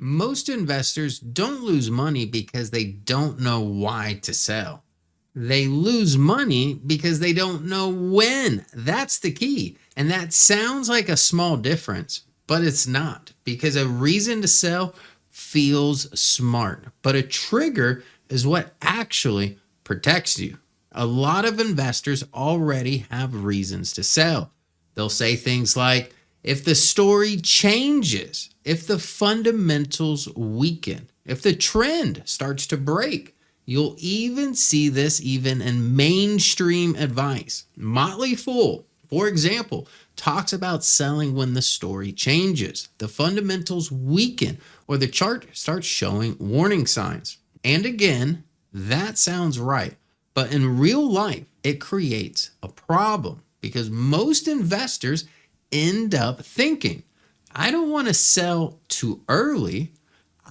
Most investors don't lose money because they don't know why to sell. They lose money because they don't know when. That's the key. And that sounds like a small difference, but it's not, because a reason to sell feels smart, but a trigger is what actually protects you. A lot of investors already have reasons to sell. They'll say things like, if the story changes, if the fundamentals weaken, if the trend starts to break. You'll even see this even in mainstream advice. Motley Fool, for example, talks about selling when the story changes, the fundamentals weaken, or the chart starts showing warning signs. And again, that sounds right. But in real life, it creates a problem because most investors end up thinking, I don't want to sell too early.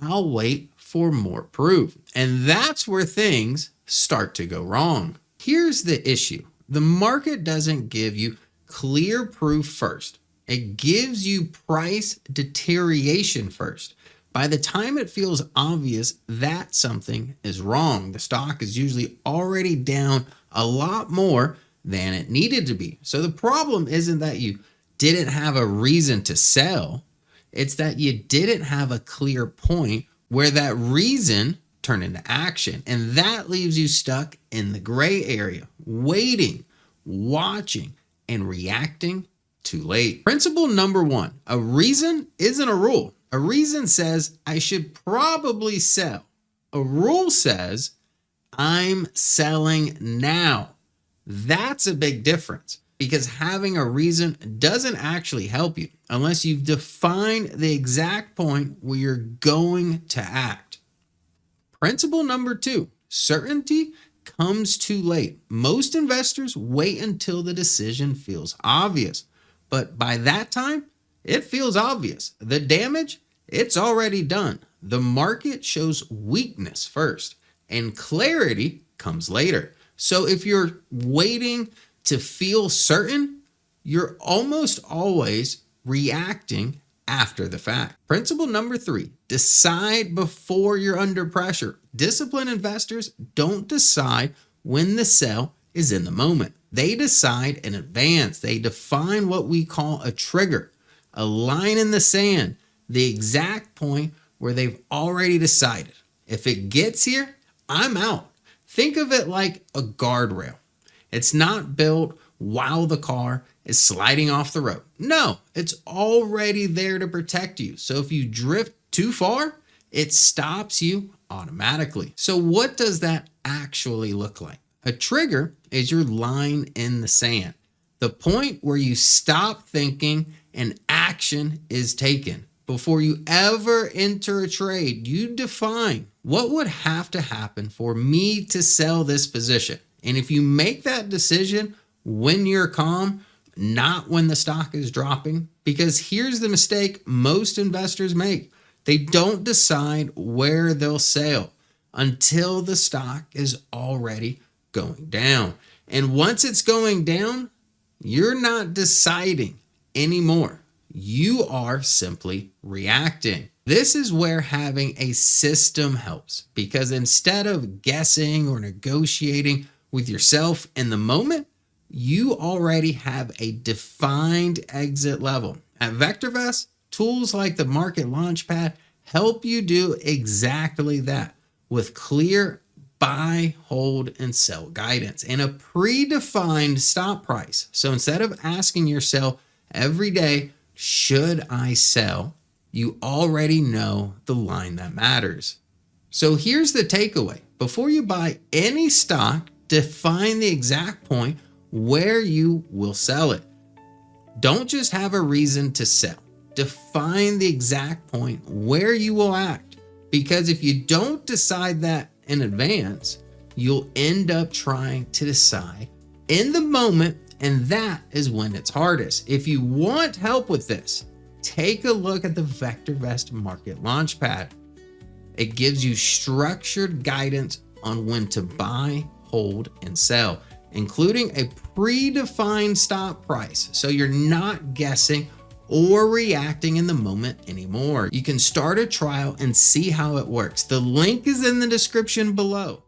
I'll wait for more proof. And that's where things start to go wrong. Here's the issue. The market doesn't give you clear proof first. It gives you price deterioration first. By the time it feels obvious that something is wrong, the stock is usually already down a lot more than it needed to be. So the problem isn't that you didn't have a reason to sell. It's that you didn't have a clear point where that reason turned into action. And that leaves you stuck in the gray area, waiting, watching, and reacting too late. Principle number one, a reason isn't a rule. A reason says I should probably sell. A rule says I'm selling now. That's a big difference because having a reason doesn't actually help you unless you've defined the exact point where you're going to act. Principle number two, certainty comes too late. Most investors wait until the decision feels obvious, but by that time, it feels obvious. The damage, it's already done. The market shows weakness first, and clarity comes later. So if you're waiting to feel certain, you're almost always reacting after the fact. Principle number three, decide before you're under pressure. Disciplined investors don't decide when the sell is in the moment. They decide in advance. They define what we call a trigger, a line in the sand, the exact point where they've already decided. If it gets here, I'm out. Think of it like a guardrail. It's not built while the car is sliding off the road. No, it's already there to protect you. So if you drift too far, it stops you automatically. So what does that actually look like? A trigger is your line in the sand, the point where you stop thinking and action is taken. Before you ever enter a trade, you define what would have to happen for me to sell this position. And if you make that decision when you're calm, not when the stock is dropping, because here's the mistake most investors make. They don't decide where they'll sell until the stock is already going down. And once it's going down, you're not deciding anymore. You are simply reacting. This is where having a system helps, because instead of guessing or negotiating with yourself in the moment, you already have a defined exit level. At VectorVest, tools like the Market Launchpad help you do exactly that with clear buy, hold, and sell guidance and a predefined stop price. So instead of asking yourself every day, should I sell? You already know the line that matters. So here's the takeaway. Before you buy any stock, define the exact point where you will sell it. Don't just have a reason to sell. Define the exact point where you will act. Because if you don't decide that in advance, you'll end up trying to decide in the moment, and that is when it's hardest. If you want help with this, take a look at the VectorVest Market Launchpad. It gives you structured guidance on when to buy, hold, and sell, including a predefined stop price. So you're not guessing or reacting in the moment anymore. You can start a trial and see how it works. The link is in the description below.